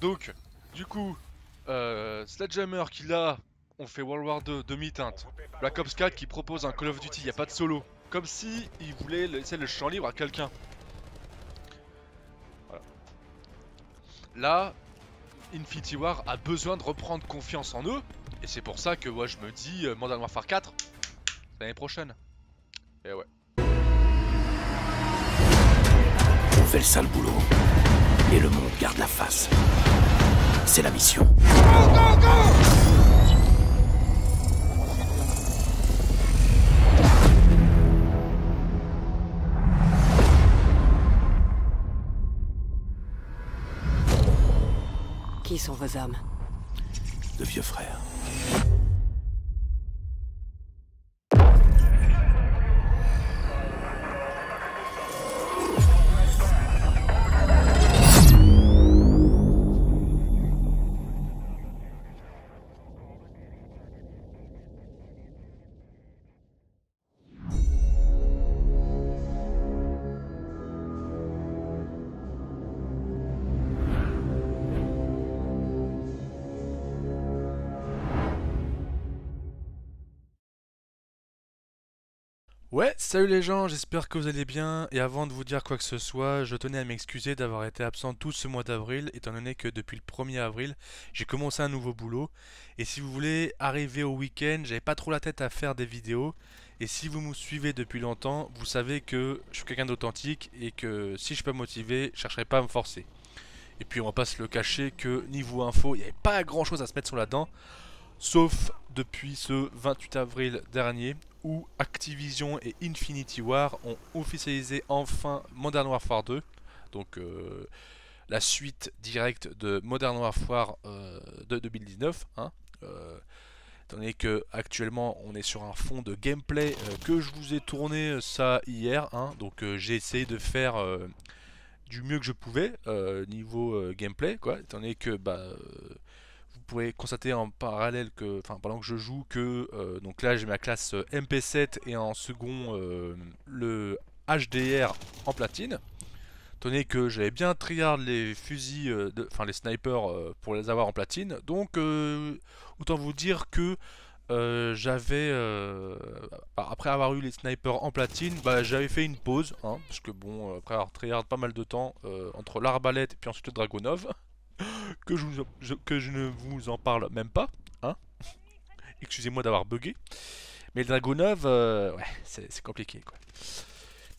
Donc, du coup, Sledgehammer qui là, on fait World War 2 demi-teinte. Black Ops 4 qui propose un Call of Duty, il n'y a pas de solo. Comme si il voulait laisser le champ libre à quelqu'un. Voilà. Là, Infinity War a besoin de reprendre confiance en eux. Et c'est pour ça que moi je me dis Modern Warfare 4 l'année prochaine. Et ouais. On fait le sale boulot. Et le monde garde la face. C'est la mission. Go, go, go! Qui sont vos hommes? De vieux frères. Ouais, salut les gens, j'espère que vous allez bien. Et avant de vous dire quoi que ce soit, je tenais à m'excuser d'avoir été absent tout ce mois d'avril, étant donné que depuis le 1er avril, j'ai commencé un nouveau boulot. Et si vous voulez arriver au week-end, j'avais pas trop la tête à faire des vidéos. Et si vous me suivez depuis longtemps, vous savez que je suis quelqu'un d'authentique et que si je suis pas motivé, je chercherai pas à me forcer. Et puis on va pas se le cacher que niveau info, il n'y avait pas grand chose à se mettre sur la dent. Sauf depuis ce 28 avril dernier où Activision et Infinity War ont officialisé enfin Modern Warfare 2. Donc la suite directe de Modern Warfare de 2019. Étant donné que actuellement on est sur un fond de gameplay que je vous ai tourné ça hier. Donc j'ai essayé de faire du mieux que je pouvais niveau gameplay, quoi. Étant donné que vous pouvez constater en parallèle que, enfin pendant que je joue que donc là j'ai ma classe MP7 et en second le HDR en platine. Étant donné que j'avais bien tryhard les fusils, enfin les snipers pour les avoir en platine. Donc autant vous dire que j'avais après avoir eu les snipers en platine, j'avais fait une pause, parce que bon après avoir tryhard pas mal de temps entre l'arbalète et puis ensuite le Dragunov. Que je ne vous en parle même pas, excusez-moi d'avoir bugué. Mais le Dragunov, ouais, c'est compliqué, quoi.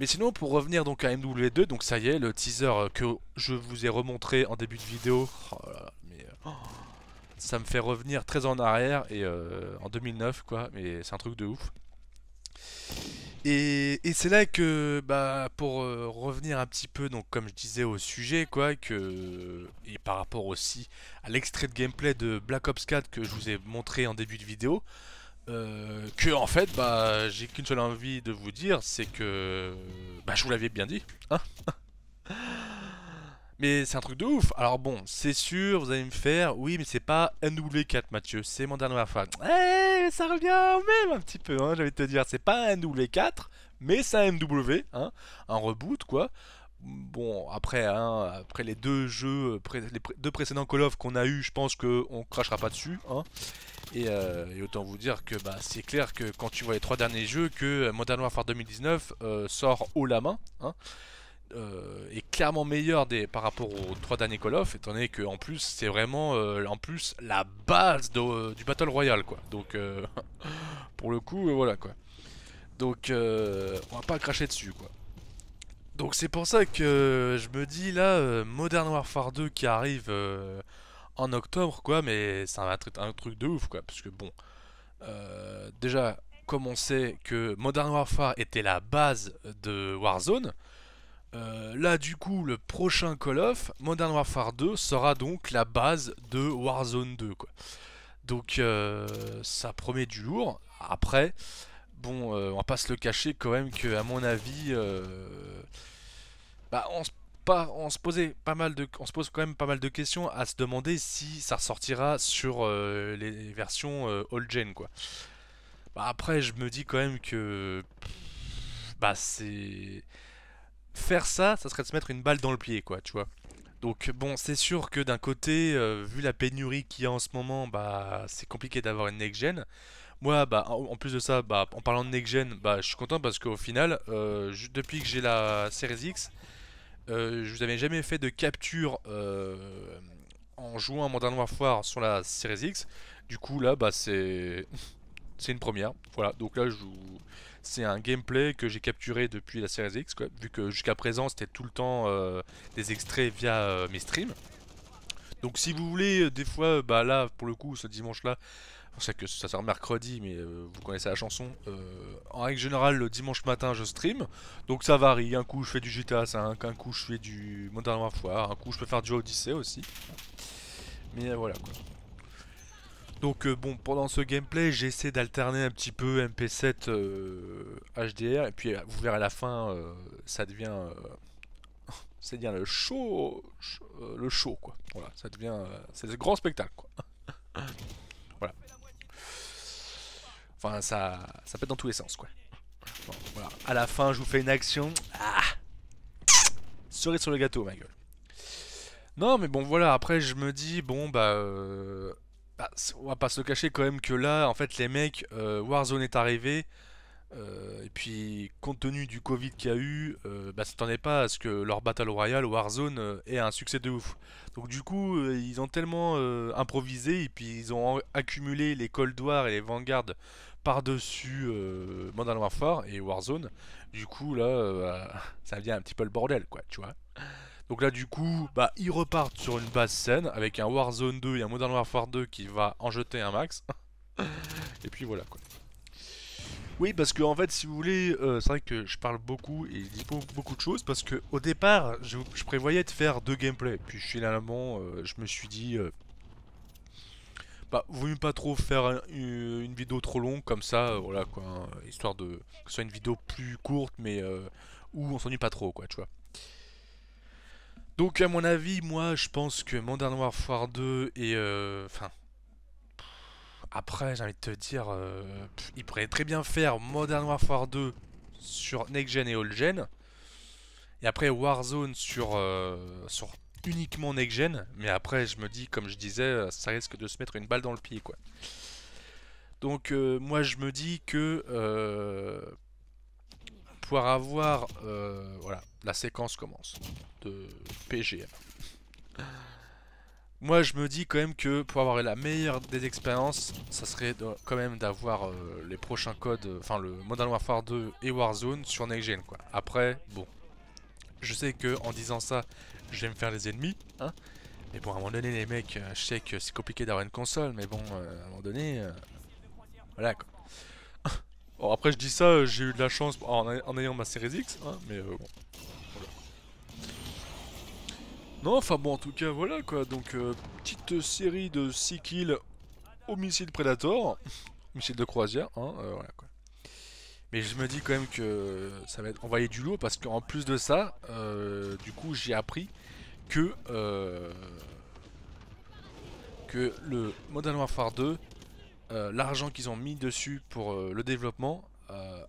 Mais sinon, pour revenir donc à MW2, donc ça y est, le teaser que je vous ai remontré en début de vidéo, oh là là, mais ça me fait revenir très en arrière et en 2009, quoi. Mais c'est un truc de ouf. Et c'est là que, pour revenir un petit peu, donc comme je disais au sujet, quoi, et par rapport aussi à l'extrait de gameplay de Black Ops 4 que je vous ai montré en début de vidéo, que en fait, j'ai qu'une seule envie de vous dire, c'est que, je vous l'avais bien dit, hein. Mais c'est un truc de ouf. Alors bon, c'est sûr, vous allez me faire, oui, mais c'est pas MW4, Mathieu, c'est Modern Warfare. Eh, ça revient au même un petit peu, j'allais te dire, c'est pas un MW4, mais c'est un MW, un reboot, quoi. Bon, après, après les deux jeux, les deux précédents Call of qu'on a eu, je pense qu'on crachera pas dessus, Et autant vous dire que c'est clair que quand tu vois les trois derniers jeux, que Modern Warfare 2019 sort haut la main, est clairement meilleur par rapport aux trois derniers Call of, étant donné que en plus c'est vraiment en plus la base du Battle Royale, quoi. Donc pour le coup voilà, quoi. Donc on va pas cracher dessus, quoi. Donc c'est pour ça que je me dis là Modern Warfare 2 qui arrive en octobre, quoi, mais ça va être un truc de ouf, quoi, parce que bon déjà comme on sait que Modern Warfare était la base de Warzone, là du coup le prochain Call of, Modern Warfare 2, sera donc la base de Warzone 2, quoi. Donc ça promet du lourd. Après, bon, on va pas se le cacher quand même que à mon avis, on se on se pose quand même pas mal de questions à se demander si ça ressortira sur les versions old-gen, quoi. Après, je me dis quand même que c'est faire ça, ça serait de se mettre une balle dans le pied, quoi, tu vois. Donc bon, c'est sûr que d'un côté, vu la pénurie qu'il y a en ce moment, bah c'est compliqué d'avoir une next-gen. Moi, bah en plus de ça, bah en parlant de next-gen, bah je suis content parce qu'au final, depuis que j'ai la Series X, je vous avais jamais fait de capture en jouant à Modern Warfare sur la Series X. Du coup là, bah c'est une première. Voilà, donc là c'est un gameplay que j'ai capturé depuis la Series X, quoi, vu que jusqu'à présent c'était tout le temps des extraits via mes streams. Donc si vous voulez, des fois, bah là pour le coup ce dimanche-là, on sait que ça sort mercredi, mais vous connaissez la chanson. En règle générale, le dimanche matin, je stream. Donc ça varie. Un coup, je fais du GTA 5, un coup, je fais du Modern Warfare, un coup, je peux faire du Odyssey aussi. Mais voilà quoi. Donc bon, pendant ce gameplay, j'essaie d'alterner un petit peu MP7 HDR. Et puis vous verrez à la fin, ça devient... c'est-à-dire le show quoi. Voilà, ça devient... c'est le grand spectacle quoi. Voilà. Enfin, ça pète dans tous les sens, quoi. Bon, voilà. À la fin, je vous fais une action. Ah, cerise sur le gâteau, ma gueule. Non, mais bon, voilà. Après, je me dis, bon, on va pas se le cacher quand même que là, en fait, les mecs, Warzone est arrivé. Et puis, compte tenu du Covid qu'il y a eu, s'attendait pas à ce que leur Battle Royale Warzone ait un succès de ouf. Donc du coup, ils ont tellement improvisé et puis ils ont accumulé les Cold War et les Vanguard par-dessus Modern Warfare et Warzone. Du coup, là, ça devient un petit peu le bordel, quoi, tu vois. Donc là, du coup, bah, ils repartent sur une base saine avec un Warzone 2 et un Modern Warfare 2 qui va en jeter un max. Et puis voilà, quoi. Oui, parce que en fait, si vous voulez, c'est vrai que je parle beaucoup et je dis beaucoup de choses parce que au départ, je prévoyais de faire 2 gameplays. Puis finalement, je me suis dit, bah, vaut mieux pas trop faire une vidéo trop longue comme ça, voilà quoi, hein, histoire de que ce soit une vidéo plus courte, mais où on s'ennuie pas trop, quoi, tu vois. Donc à mon avis, moi, je pense que Modern Warfare 2 et enfin. Après, j'ai envie de te dire, il pourrait très bien faire Modern Warfare 2 sur Next Gen et Old Gen. Et après Warzone sur uniquement Next Gen. Mais après, je me dis, comme je disais, ça risque de se mettre une balle dans le pied, quoi. Donc, moi, je me dis que pouvoir avoir, voilà, la séquence commence de PGM. Moi, je me dis quand même que pour avoir la meilleure des expériences, ça serait quand même d'avoir les prochains codes, enfin le Modern Warfare 2 et Warzone sur Next Gen, quoi. Après, bon, je sais que en disant ça, je vais me faire les ennemis, hein. Mais bon, à un moment donné, les mecs, je sais que c'est compliqué d'avoir une console, mais bon, à un moment donné, voilà quoi. Bon, après, je dis ça, j'ai eu de la chance en ayant ma Series X, hein, mais bon. Non, enfin bon, en tout cas, voilà quoi. Donc, petite série de 6 kills au missile Predator, missile de croisière, hein, voilà quoi. Mais je me dis quand même que ça va être envoyé du lourd parce qu'en plus de ça, du coup, j'ai appris que le Modern Warfare 2, l'argent qu'ils ont mis dessus pour le développement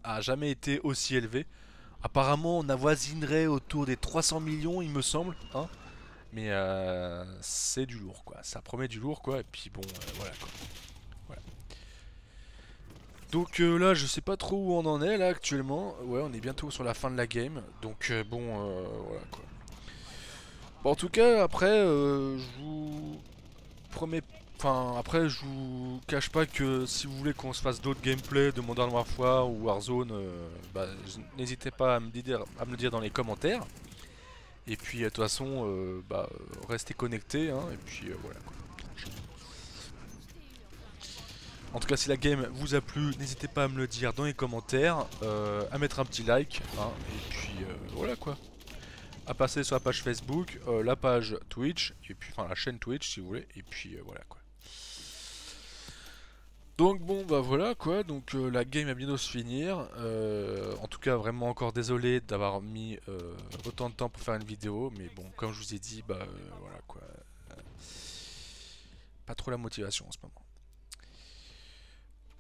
a jamais été aussi élevé. Apparemment, on avoisinerait autour des 300 millions, il me semble, hein. Mais c'est du lourd quoi, ça promet du lourd quoi, et puis bon, voilà quoi. Voilà. Donc là, je sais pas trop où on en est là actuellement. Ouais, on est bientôt sur la fin de la game, donc bon, voilà quoi. Bon, en tout cas, après, je vous promets. Enfin, après, je vous cache pas que si vous voulez qu'on se fasse d'autres gameplays de Modern Warfare ou Warzone, n'hésitez pas à me le dire dans les commentaires. Et puis de toute façon, restez connectés, hein, et puis voilà quoi. En tout cas, si la game vous a plu, n'hésitez pas à me le dire dans les commentaires, à mettre un petit like, hein, et puis voilà quoi. À passer sur la page Facebook, la page Twitch, et puis enfin la chaîne Twitch si vous voulez, et puis voilà quoi. Donc bon bah voilà quoi, donc la game a bientôt se finir, en tout cas vraiment encore désolé d'avoir mis autant de temps pour faire une vidéo, mais bon comme je vous ai dit voilà quoi, pas trop la motivation en ce moment.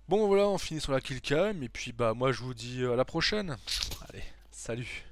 Bon voilà, on finit sur la killcam, et puis bah moi je vous dis à la prochaine, allez, salut.